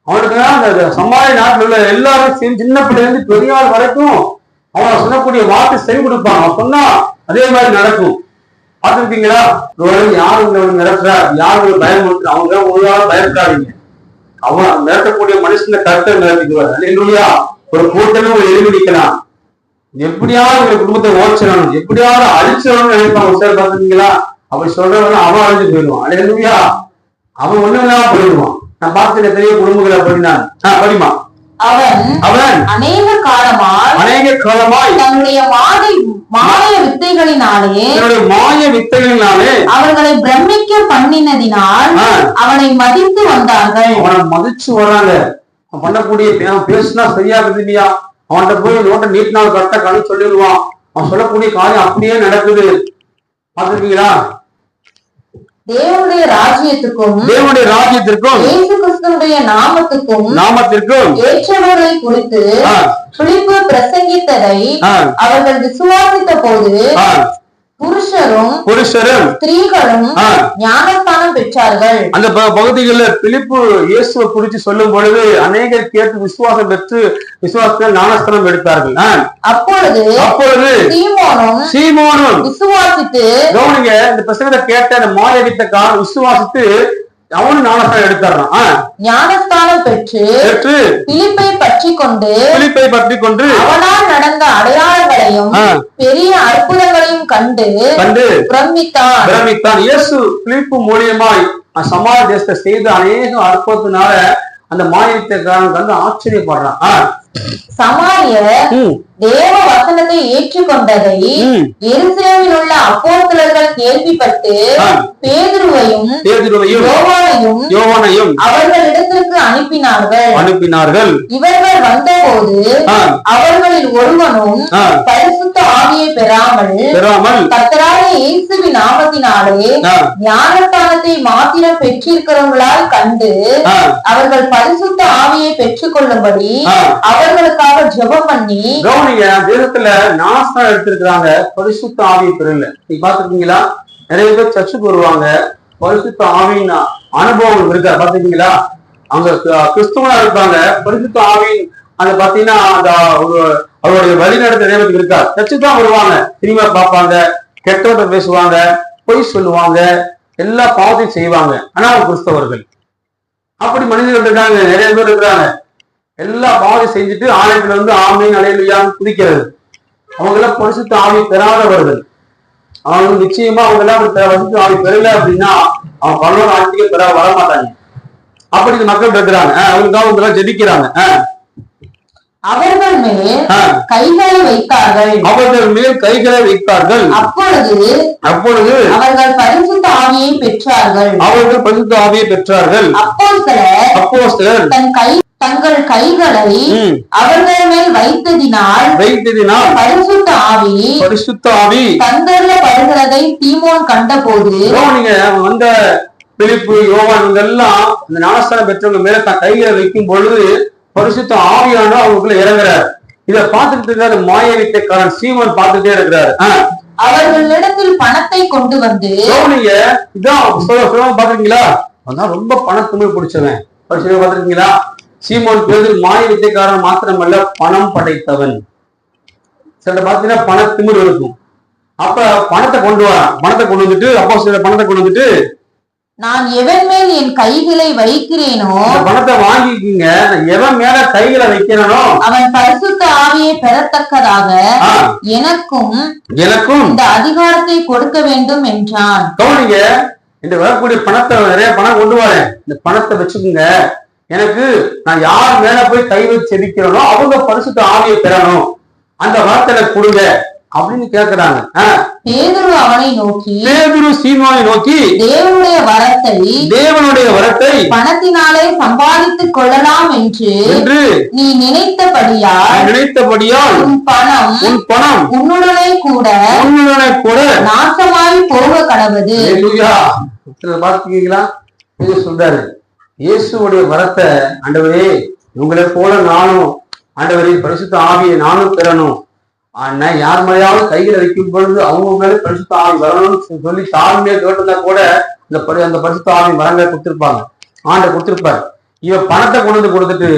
[SPEAKER 3] அவனுக்கு அந்த சமாரிய நாட்டில் உள்ள எல்லாரும் சின்ன பிள்ளைல இருந்து பெரிய ஆள் வரைக்கும் அவன் சொல்லக்கூடிய வார்த்தை செவி கொடுப்பாங்க. அவன் சொன்னா அதே மாதிரி நடக்கும். பார்த்துருக்கீங்களா? யாரு உங்களை மிரட்டுறா, யாரு உங்களை பயமுறுத்துற, அவங்க ஒரு ஆள் பயப்படாதீங்க. அவன் மிரட்டக்கூடிய மனுஷன கருத்தை மிரட்டிக்குவார். அல்லேலூயா. ஒரு கூட்டமே ஒரு எதிர்விக்கலாம், எப்படியாவது உங்க குடும்பத்தை ஓச்சிடணும், எப்படியாவது அழிச்சிடணும்னு நினைப்பாங்க. சார் பார்த்துருக்கீங்களா? அப்படி சொல்றவங்க அவன் அழிஞ்சு போயிடுவான். அல்லேலூயா. அவன் ஒண்ணு இல்லாம போயிடுவான். நான் பார்த்து பெரிய குடும்பங்களை படினான். படிமா. அவன்
[SPEAKER 2] அநேக காலமாய் தன்னுடைய மாய வித்தைகளினாலே அவர்களை பிரமிக்க பண்ணினதினால் அவனை மதித்து வந்தார்கள்.
[SPEAKER 3] அவனை மதிச்சு வராங்க. அவன் பண்ணக்கூடிய பேசுனா சரியா இல்லையா, அவன்கிட்ட போய் நோட்டை நீட்டினால் கரெக்டா கணக்கு சொல்லிடுவான். அவன் சொல்லக்கூடிய காரியம் அப்படியே நடக்குது. பார்த்திருக்கீங்களா?
[SPEAKER 2] தேவனுடைய ராஜ்யத்துக்கும்
[SPEAKER 3] இயேசு
[SPEAKER 2] கிறிஸ்துவினுடைய நாமத்திற்கும் ஏற்றவர்களை குறித்து பிலிப்பு பிரசங்கித்ததை அவர்கள் விசுவாசித்த போது புருஷரும்
[SPEAKER 3] ஸ்திரீகளும் ஞானஸ்தானம் பெற்றார்கள்.
[SPEAKER 2] அந்த பகுதிகளில் பிலிப்பு இயேசுவை குறித்து சொல்லும் பொழுது அநேகர் கேட்டு விசுவாசம் பெற்று விசுவாசத்தில் ஞானஸ்தானம் எடுத்தார்கள்.
[SPEAKER 3] அப்பொழுது
[SPEAKER 2] சீமோனும்
[SPEAKER 3] விசுவாசித்து,
[SPEAKER 2] கவனிங்க, இந்த பிரசங்கத்தை கேட்ட அந்த மாயவித்த காலம் விசுவாசித்து அவனும் ஞானஸ்தானம் எடுத்தாராம்.
[SPEAKER 3] ஞானஸ்தானம் பெற்று பிலிப்பை பற்றி கொண்டு அவனால் நடந்த அடையாளங்களையும் பெரிய அற்புதங்களையும் கண்டு பிரமித்தான்.
[SPEAKER 2] இயேசு பிலிப்பு மூலியமாய் சமார தேசத்தை செய்த அநேக அற்புதத்தினால அந்த மாயவித்தக்காரன் கண்டு ஆச்சரியப்படுறான்.
[SPEAKER 3] சமாரியர் தேவ வசனத்தை ஏற்றுக்கொண்டதை எருசலேமில் உள்ள அப்போஸ்தலர்கள் கேள்விப்பட்டு பேதுருவையும் யோவானையும் அவர்களிடத்திற்கு அனுப்பினார்கள். இவர்கள் வந்தபோது அவர்களில் ஒருவனும் பரிசுத்த ஆவியை பெறாமல் கர்த்தராகிய இயேசுவின் நாமத்தினாலே ஞானஸ்தானத்தை மாத்திரம் பெற்றிருக்கிறவர்களால் கண்டு அவர்கள் பரிசுத்த ஆவியை பெற்றுக் கொள்ளும்படி அவர்களுக்காக ஜெபம் பண்ணி.
[SPEAKER 2] தேசத்துல ஞானஸ்தானம் எடுத்திருக்கிறாங்க, பரிசுத்த ஆவியை பெறல. நீங்க பாத்துருக்கீங்களா? நிறைய பேர் சர்ச்சுக்கு வருவாங்க, பரிசுத்த ஆவியின் அனுபவம் இருக்கா பாத்துருக்கீங்களா? அவங்க கிறிஸ்துவனா இருப்பாங்க, பரிசுத்த ஆவியின் அந்த பாத்தீங்கன்னா அந்த அவருடைய வழிநடத்த நேரத்துக்கு இருக்கா. சர்ச்சுக்கு தான் வருவாங்க, சினிமா பார்ப்பாங்க, கெட்டவட்ட பேசுவாங்க, பொய் சொல்லுவாங்க, எல்லா பாவத்தையும் செய்வாங்க. ஆனா அவங்க கிறிஸ்தவர்கள். அப்படி மனிதர்கள் இருக்காங்க, நிறைய பேர் இருக்கிறாங்க. எல்லா பாவத்தையும் செஞ்சுட்டு ஆலயத்துல வந்து ஆமையும் அலையிலையான்னு குதிக்கிறது. அவங்க எல்லாம் பரிசுத்த ஆவி பெறாதவர்கள். அவங்க நிச்சயமா அவங்க எல்லாம் பரிசுத்த ஆவி பெறல அப்படின்னா அவங்க பரலோக ஆட்சிக்கு வர மாட்டாங்க. அப்படி மக்கள் இருக்கிறாங்க, அவங்களுக்காக அவங்க எல்லாம் ஜெபிக்கிறாங்க.
[SPEAKER 3] அவர்கள் மேல் கைகளை வைத்தார்கள்.
[SPEAKER 2] அப்பொழுது
[SPEAKER 3] அவர்கள் பரிசுத்த ஆவியை
[SPEAKER 2] பெற்றார்கள்.
[SPEAKER 3] அப்போஸ்தலர் தங்கள் கைகளை அவர்கள் மேல் வைத்ததினால் பரிசுத்த ஆவி தந்தரப்படுகிறதை சீமோன் கண்டபோது,
[SPEAKER 2] வந்த பிலிப்பு யோவான் எல்லாம் இந்த ஞானஸ்தானம் பெற்றவங்க மேல தன் கைகளை வைக்கும் பொழுது பரிசுத்த ஆவியான அவங்களுக்குள்ள இறங்குறாரு. இதை பார்த்துட்டு இருக்காரு மாயவித்தைக்காரன் சீமோன் பார்த்துட்டே இருக்கிறாரு.
[SPEAKER 3] அவர்களிடத்தில் பணத்தை கொண்டு வந்து,
[SPEAKER 2] இதான் பாத்துருக்கீங்களா? அதான் ரொம்ப பணத்துமே பிடிச்சவன். பாத்துருக்கீங்களா? சீமோன் பேதுரு மாய வித்தைக்காரன் மாத்திரமல்ல, பணம் படைத்தவன். சில பாத்தீங்கன்னா பணத்திமிர் இருக்கும். அப்ப பணத்தை கொண்டு வரான். பணத்தை கொண்டு வந்துட்டு அப்போ சில பணத்தை கொண்டு வந்துட்டு,
[SPEAKER 3] நான் எவன் மேல் என் கைகளை வைக்கிறேனோ,
[SPEAKER 2] பணத்தை வாங்கிக்கிங்க, எவன் மேல கைகளை வைக்கிறேனோ
[SPEAKER 3] அவன் பரிசுத்த ஆவியை பெறத்தக்கதாக எனக்கும் இந்த அதிகாரத்தை கொடுக்க வேண்டும் என்றான்.
[SPEAKER 2] கவனிங்க, இந்த வரக்கூடிய பணத்தை நிறைய பணம் கொண்டு வரேன், இந்த பணத்தை வச்சுக்கோங்க, எனக்கு நான் யார் மேல போய் கை வச்சு செபிக்கிறேனோ அவங்க பரிசுத்த ஆவியை பெறணும், அந்த வார்த்தையில கொடுங்க அப்படின்னு கேட்கிறாங்க. பேதுரு சீமோனை நோக்கி தேவனுடைய வரத்தை
[SPEAKER 3] பணத்தினாலே சம்பாதித்துக் கொள்ளலாம் என்று நீ நினைத்தபடியால் உன் பணம் உன்னுடனே கூட நாசமாய் போக கடவது.
[SPEAKER 2] பாத்துக்கீங்களா? சொல்றாரு, இயேசுடைய வரத்தை ஆண்டவரே உங்களை போல நானும் ஆண்டவரே பரிசுத்த ஆவியை நானும் பெறணும், ஆனா யார் மேலாவது கைகளை வைக்கும் பொழுது அவங்க மேல பரிசுத்த ஆவி வரணும்னு சொல்லி தாழ்மையா கேட்டிருந்தா கூட அந்த பரிசுத்த ஆவி வரங்களை கொடுத்திருப்பாங்க, ஆண்டை கொடுத்திருப்பாரு. இவன் பணத்தை கொண்டு வந்து கொடுத்துட்டு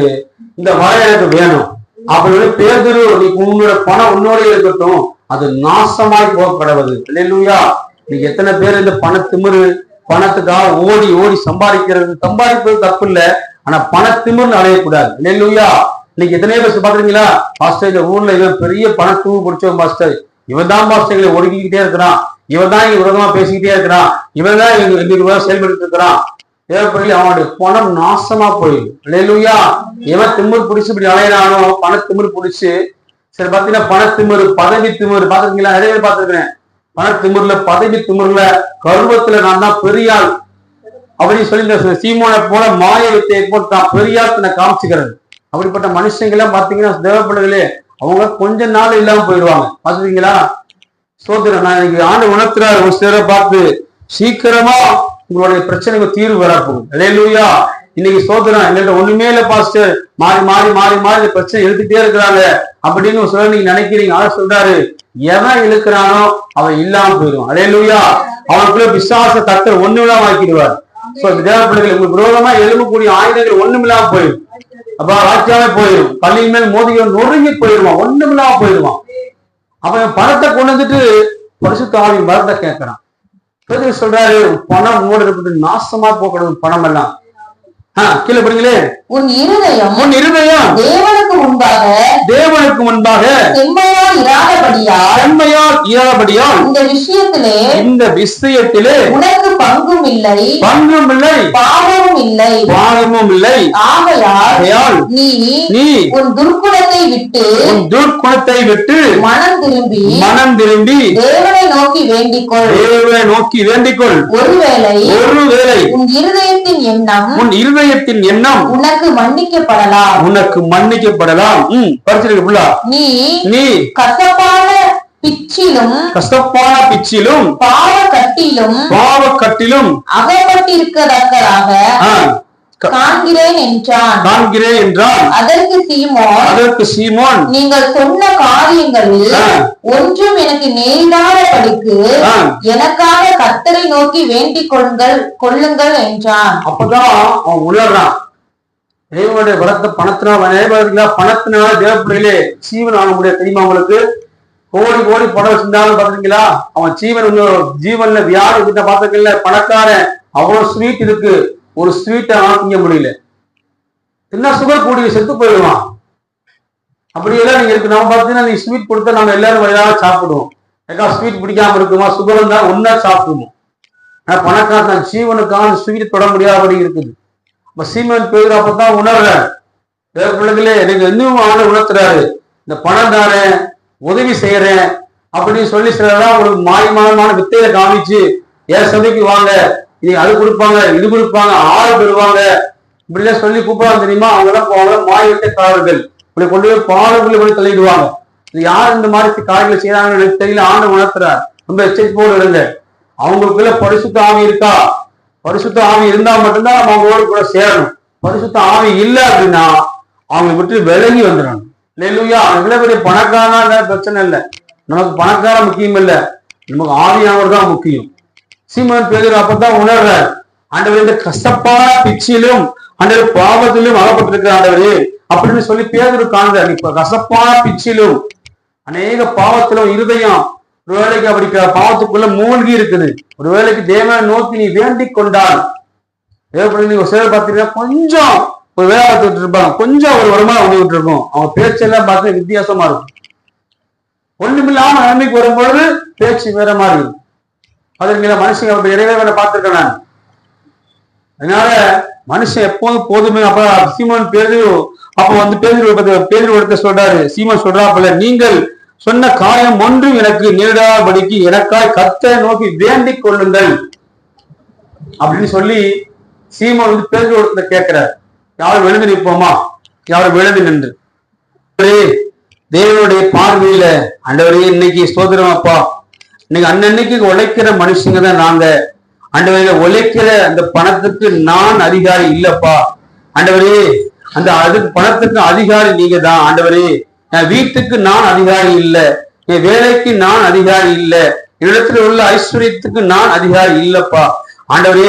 [SPEAKER 2] இந்த வர எனக்கு வேணும் அப்படின்னு பேதுரு, உன்னோட பணம் உன்னோட இருக்கட்டும், அது நாசமாய் போகப்படுவது. இல்லையா? நீங்க எத்தனை பேர் இந்த பணத்திமிரு பணத்துக்காக ஓடி ஓடி சம்பாதிப்பது தப்பு இல்லை, ஆனா பணத்திமிர்னு அடையக்கூடாது. இல்லையா? இன்னைக்கு எத்தனையோ பேர் பாக்குறீங்களா? பாஸ்டர் இந்த ஊர்ல இவன் பெரிய பணத்தூவு பிடிச்சவன் பாஸ்டர், இவன் தான் பாஸ்டர் எங்களை ஒடுக்கிக்கிட்டே இருக்கிறான், இவன் தான் இங்க விரோதமா பேசிக்கிட்டே இருக்கிறான், இவன் தான் எங்களுக்கு செயல்பட்டு இருக்கிறான். தேவைப்படல அவனுடைய பணம் நாசமா போயிடும். இல்லையா? எவன் திமிர் பிடிச்சு இப்படி அலையிறானோ, பணத்திமிர் பிடிச்சு சரி பாத்தீங்கன்னா பணத்திமிர் பதவி திமிர் பாத்துருக்கீங்களா? நிறைய பேர் பார்த்திருக்கிறேன். பணத்திமிர்ல பதவி திமிர்ல கர்வத்துல நான் தான் பெரியாள் அப்படின்னு சொல்லி சீமோனை போல மாய வித்தையை போட்டு தான் பெரியாள் காமிச்சுக்கிறது. அப்படிப்பட்ட மனுஷங்கெல்லாம் பாத்தீங்கன்னா தேவைப்படுகளே அவங்க கொஞ்ச நாள் இல்லாம போயிடுவாங்க. பாத்துருக்கீங்களா? சோதரன் நான் இன்னைக்கு ஆண்டு உணர்த்துறாரு ஒரு சிலரை பார்த்து, சீக்கிரமா உங்களுடைய பிரச்சனைக்கு தீர்வு வரப்போகும். அல்லேலூயா!
[SPEAKER 3] இன்னைக்கு சோதனம் எங்கள்கிட்ட ஒண்ணுமே இல்லை பாஸ்டர், மாறி மாறி மாறி மாறி இந்த பிரச்சனை எடுத்துட்டே இருக்கிறாங்க அப்படின்னு சொல்ல நீங்க நினைக்கிறீங்க. ஆனா சொல்றாரு, எவன் இழுக்கிறானோ அவன் இல்லாம போயிடுவான். அல்லேலூயா. அவனுக்குள்ள விசுவாச கர்த்தர் ஒண்ணுமில்லாம ஆக்கிடுவார். தேவ பிள்ளைகள், உங்களுக்கு விரோதமா எழும்பக்கூடிய ஆயுதங்கள் ஒண்ணுமில்லாம போயிடும். அப்ப வாக்கியாவே போயிடும். பள்ளியின் மேல் மோதிகள் நொறுங்கி போயிடுவான், ஒண்ணுமில்லாம போயிடுவான். அவன் பணத்தை கொண்டு வந்துட்டு பரிசுத்த ஆவியின் பலத்தை கேட்கிறான். சொல்றாரு, பணம் உங்களோட இருக்கு, நாசமா போகக்கூடாது பணம் எல்லாம். கீழே படிங்களே,
[SPEAKER 2] உன் இருதயம்
[SPEAKER 3] தேவனுக்கு முன்பாக
[SPEAKER 2] செம்மையால்
[SPEAKER 3] இராதபடியால் இந்த விஷயத்திலே
[SPEAKER 2] உனக்கு பங்கும் இல்லை பாவமும் இல்லை. ஆகையால் நீ உன் துர்க்குணத்தை விட்டு மனம் திரும்பி தேவனை நோக்கி வேண்டிக்கொள். ஒருவேளை உன் இருதயத்தின் எண்ணம் உனக்கு மன்னிக்கப்படலாம்.
[SPEAKER 3] படிச்சிருக்க
[SPEAKER 2] நீ கசப்பான பிச்சிலும் பாவக்கட்டிலும் அகப்பட்டிருக்கத்தக்கதாக காண்கிறேன் என்றான். அதற்கு சீமோன், நீங்கள் சொன்ன காரியங்களில் ஒன்றும் எனக்கு நேரிடாதபடிக்கு எனக்காக கர்த்தரை நோக்கி வேண்டிக் கொள்ளுங்கள் என்றான்.
[SPEAKER 3] அப்பதான் அவன் உணர்றான், தேவனுடைய பலத்தை பணத்தினால தேவப்பிள்ளையிலே சீவன் ஆக முடியாது. தெரியுமா உங்களுக்கு? கோடி கோடி பணம் வச்சிருந்தாலும் பாத்தீங்களா, அவன் ஜீவன்ல வியாதி கிட்ட பாத்துக்கல. பணக்காரன் அவ்வளவு ஸ்வீட் இருக்கு, ஒரு ஸ்வீட்டை திங்க முடியல. என்ன சுகர் கூடிய செத்து போயிடுவான். அப்படியெல்லாம் நீங்க இருக்கு. நம்ம பார்த்தீங்கன்னா நீ ஸ்வீட் கொடுத்தா நம்ம எல்லாரும் வயதாக சாப்பிடுவோம். ஏக்கா ஸ்வீட் பிடிக்காம இருக்குமா, சுகர் இருந்தா ஒன்னா சாப்பிடுவோம். ஆனா பணக்காரன் ஜீவனுக்கான ஸ்வீட் தொட முடியாதபடி இருக்குது. இப்ப சீமன் பேர் அப்பதான் உணர்ற பிள்ளைகளே, எனக்கு இன்னும் ஆண்டு உணர்த்துறாரு, இந்த பணம் தாரேன், உதவி செய்யறேன் அப்படின்னு சொல்லி சிலதான் உங்களுக்கு மாயமான வித்தையில காமிச்சு ஏன் சபைக்கு வாங்க, நீங்க அது கொடுப்பாங்க, இது கொடுப்பாங்க, ஆள் பெறுவாங்க, இப்படிலாம் சொல்லி கூப்பிடுவாங்க. தெரியுமா? அவங்களாம் மாய வித்தைக்காரர்கள். இப்படி கொண்டு போய் பாலுக்குள்ள போய் தள்ளிடுவாங்க. இது யார் இந்த மாதிரி காரியங்களை செய்யறாங்கன்னு எனக்கு தெரியல. ஆண்டு உணர்த்துறார். ரொம்ப எச்சரிக்கையோடு இருங்க. அவங்களுக்குள்ள பரிசுத்த ஆவி இருக்கா? பரிசுத்த ஆவி இருந்தா மட்டும்தான் நம்ம அவங்களோட கூட சேரணும். பரிசுத்த ஆவி இல்லை அப்படின்னா அவங்க விட்டு விலகி வந்துடணும். இல்லையா? இவ்வளவு பெரிய பணக்காரனா பிரச்சனை இல்லை, நமக்கு பணக்கார முக்கியம் இல்லை, நமக்கு ஆவியானவர் தான் முக்கியம். சீமோன் பேதுரு அப்பதான் உணர்றார், ஆண்டவர் இந்த கசப்பான பிச்சிலும் ஆண்டவர் பாவத்திலும் அகப்பட்டிருக்கிற ஆண்டவரே அப்படின்னு சொல்லி பேதுரு காண்றார். இப்ப கசப்பான பிச்சிலும் அநேக பாவத்திலும் இருதயம் ஒரு வேளைக்கு அப்படி பாவத்துக்குள்ள மூழ்கி இருக்குது. ஒரு வேளைக்கு தேவனை நோக்கி நீ வேண்டிக் கொண்டால், நீங்க ஒரு சிலர் பார்த்தீங்கன்னா கொஞ்சம் ஒரு வேலை பார்த்துட்டு இருப்பாங்க, கொஞ்சம் ஒரு வருமானம் வந்துகிட்டு இருக்கும், அவங்க பேச்செல்லாம் பார்த்து வித்தியாசமா இருக்கும். ஒண்ணுமில்லாம நிலைமைக்கு வரும்பொழுது பேச்சு வேற மாதிரி இருக்கும். அதற்கு மனுஷங்க இறைவனை பார்த்திருக்கேன் நான். அதனால மனுஷன் எப்போதும் போதுமே. அப்ப சீமோன் பேதுரு அப்ப வந்து பேதுரு எடுத்து சொல்றாரு, சீமோன் சொல்றாப்புல, நீங்கள் சொன்ன காரியம் ஒன்றும் எனக்கு நேரிடாதபடிக்கு எனக்காய் கர்த்தரை நோக்கி வேண்டிக் கொள்ளுங்கள் அப்படின்னு சொல்லி சீமோன் வந்து பேதுரு இடத்துல கேட்கிறார். யாரும் எழுந்து நிற்போமா? யாரும் எழுந்து நின்று தேவனுடைய பார்வையில ஆண்டவரே இன்னைக்கு சோதரம் அப்பா, இன்னைக்கு அன்னன்னைக்கு உழைக்கிற மனுஷங்க தான் நாங்க. ஆண்டவரே உழைக்கிற அந்த பணத்துக்கு நான் அதிகாரி இல்லப்பா. ஆண்டவரே அந்த அதுக்கு பணத்துக்கு அதிகாரி நீங்க தான். ஆண்டவரே என் வீட்டுக்கு நான் அதிகாரி இல்லை, என் வேலைக்கு நான் அதிகாரி இல்லை, இடத்துல உள்ள ஐஸ்வர்யத்துக்கு நான் அதிகாரி இல்லப்பா. ஆண்டவரே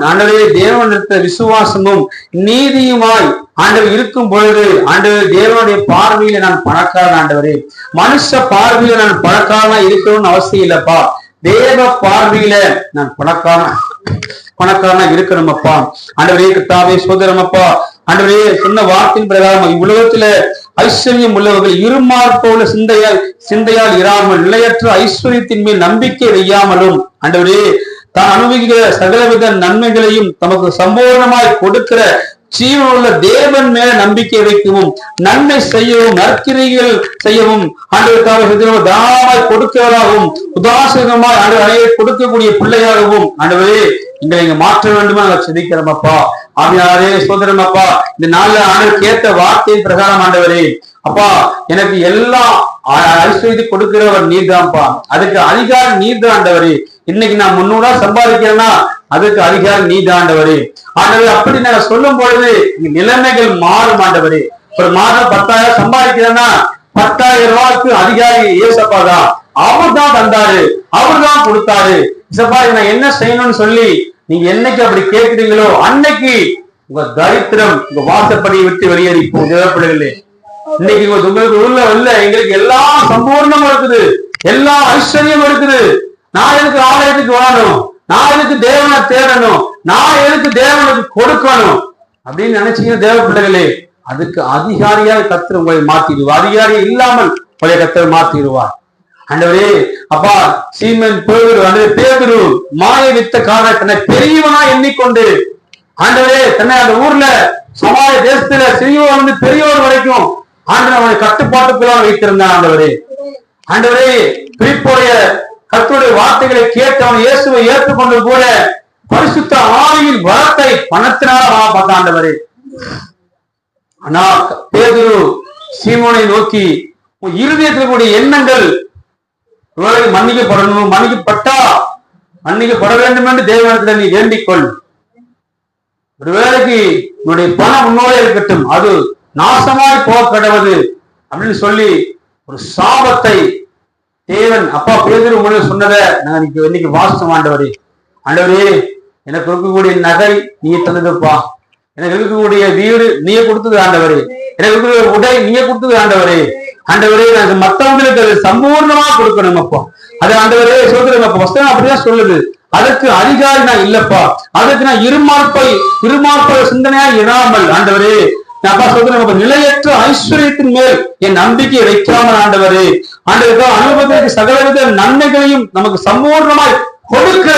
[SPEAKER 3] ஆண்டவரே தேவனிடத்த விசுவாசமும் நீதியுமாய் ஆண்டவர் இருக்கும் பொழுது ஆண்டவர் தேவனுடைய பார்வையில நான் பணக்காரன். ஆண்டவரே மனுஷ பார்வையில நான் பணக்காரனா இருக்கணும்னு அவசியம் இல்லப்பா. தேவ பார்வையில நான் பணக்காரனா இருக்கணும் அப்பா. ஆண்டவரே கர்த்தாவே சோதரம் அப்பா, ஆண்டவரே சொன்ன வார்த்தையின் பிரகாரம் உலகத்துல ஐஸ்வர்யம் உள்ளவர்கள் இருமாற்போல சிந்தையால் இராமல் நிலையற்ற ஐஸ்வர்யத்தின் மேல் நம்பிக்கை வையாமலும் ஆண்டவரே தான் அனுபவிக்கிற சகலவித நன்மைகளையும் தமக்கு சம்பூர்ணமாய் கொடுக்கிற ஜீவனுள்ள தேவன் மேல நம்பிக்கை வைக்கவும் நன்மை செய்யவும் நற்கிரிகள் செய்யவும் ஆண்டவருக்காக தாராளமாய் கொடுக்கிறவராகவும் உதாசீனமாய் ஆண்டவரை கொடுக்கக்கூடிய பிள்ளையாகவும் ஆண்டவரே எங்களை இங்க மாற்ற வேண்டுமா நாங்கள் சிந்திக்கிறோம் அப்பா. ஆவியாரே சோதரம் அப்பா, இந்த நாள்ல ஆண்டவர் கேட்ட வார்த்தையின் பிரகாரம் ஆண்டவரே அப்பா எனக்கு எல்லாம் ஐஸ்வர்யத்தை கொடுக்கிறவர் நீர்தான்ப்பா, அதுக்கு அதிகாரம் நீர்தான் ஆண்டவரே. இன்னைக்கு நான் 300 சம்பாதிக்கிறேன்னா அதுக்கு அதிகாரி நீதான் ஆண்டவரே. ஆண்டவரே அப்படி நாங்க சொல்லும் பொழுது நிலைமைகள் மாறும் ஆண்டவரே. ஒரு மாதம் 10,000 சம்பாதிக்கிறேன்னா 10,000 ரூபாய்க்கு அதிகாரி ஏசப்பா தான். அவர் தான் தந்தாரு, அவர் தான் கொடுத்தாரு. ஏசப்பா நான் என்ன செய்யணும்னு சொல்லி நீங்க என்னைக்கு அப்படி கேட்கிறீங்களோ அன்னைக்கு உங்க தரித்திரம் உங்க வாசப்படியை விட்டு வெளியேறி தேவைப்படுகளே. இன்னைக்கு உங்களுக்கு உள்ள எங்களுக்கு எல்லாம் சம்பூர்ணமா இருக்குது, எல்லா ஐஸ்வர்யம் இருக்குது. நான் எதுக்கு ஆலயத்துக்கு வரணும், நான் எதுக்கு தேவனை தேடணும், நான் எதுக்கு தேவனுக்கு கொடுக்கணும் அப்படின்னு நினைச்சீங்க தேவ பிள்ளைகளே, அதுக்கு அதிகாரியாக கர்த்தர் உங்களை மாத்திடுவார். அதிகாரி இல்லாமல் உங்களை கர்த்தர் மாத்திடுவார். ஆண்டவரே அப்பா சீமன் பேதுரு மாய வித்த காரணத்தினை பெரியவனா எண்ணிக்கொண்டு ஆண்டவரே தன்னை அந்த ஊர்ல சமாய தேசத்துல சிறியோர் பெரியோர் வரைக்கும் ஆண்டவர் அவனை கட்டுப்பாட்டுக்குள்ளாக வைத்திருந்தான். ஆண்டவரே பிலிப்புடைய கர்த்தருடைய வார்த்தைகளை கேட்டு அவன் இயேசுவை ஏற்றுக்கொண்டு கூட பரிசுத்த ஆவியின் வரத்தை பணத்தினால பார்த்த ஆண்டவரே. ஆனா பேதுரு சீமோனை நோக்கி இருதயத்தில் கூடிய எண்ணங்கள் மன்னிக்கப்படணும், மன்னிக்கப்பட வேண்டும் என்று தேவனிடத்தில் நீ வேண்டிக்கொள். ஒருவேளைக்கு உன்னுடைய பணம் உன்னோட இருக்கட்டும், அது நாசமாய் போக கடவுது அப்படின்னு சொல்லி ஒரு சாபத்தை தேவன் அப்பா பேதுரு உங்களுக்கு சொன்னதை நான் இன்னைக்கு வாசித்தோம். ஆண்டவரே எனக்கு இருக்கக்கூடிய நகை நீ தந்ததுப்பா, எனக்கு இருக்கக்கூடிய வீடு நீயே கொடுத்தது ஆண்டவரே, எனக்கு இருக்கக்கூடிய உடை நீயே கொடுத்தது ஆண்டவரே. எனக்கு மற்றவங்களுக்கு அது சம்பூர்ணமா கொடுக்கணும் அப்பா. அது ஆண்டவரே சொல்றேன் அப்ப வசனம் அப்படிதான் சொல்லுது. அதுக்கு அதிகாரி நான் இல்லப்பா, அதுக்கு நான் இருமார்ப்பை சிந்தனையா இராமல் ஆண்டவரே அப்பா சொல்றேன் நிலையற்ற ஐஸ்வர்யத்தின் மேல் என் நம்பிக்கையை வைக்காமல் ஆண்டவரே அனுபவத்திற்கு சகலவித நன்மைகளையும் நமக்கு சம்பூர்ணமாய் கொடுக்கிற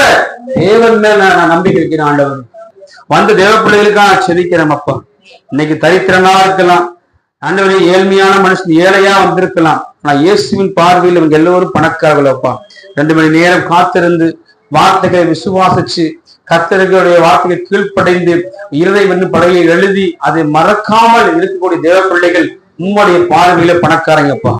[SPEAKER 3] தேவன் மேல் நான் நம்பிக்கை வைக்கிறேன். ஆண்டவர் வந்து தேவ பிள்ளைகளுக்காக நான் செபிக்கிறேன் அப்பா. இன்னைக்கு தரித்திரனா இருக்கலாம் ஆண்டவரே, ஏழ்மையான மனுஷன் ஏழையா வந்திருக்கலாம், ஆனா இயேசுவின் பார்வையில் இவங்க எல்லோரும் பணக்காரர்களப்பா. 2 மணி நேரம் காத்திருந்து வார்த்தைகளை விசுவாசிச்சு கர்த்தருடைய வார்த்தையை கீழ்ப்படைந்து இருதயம் பலகையை எழுதி அதை மறக்காமல் இருக்கக்கூடிய தேவ பிள்ளைகள் உம்முடைய பார்வையில பணக்காரங்கப்பா.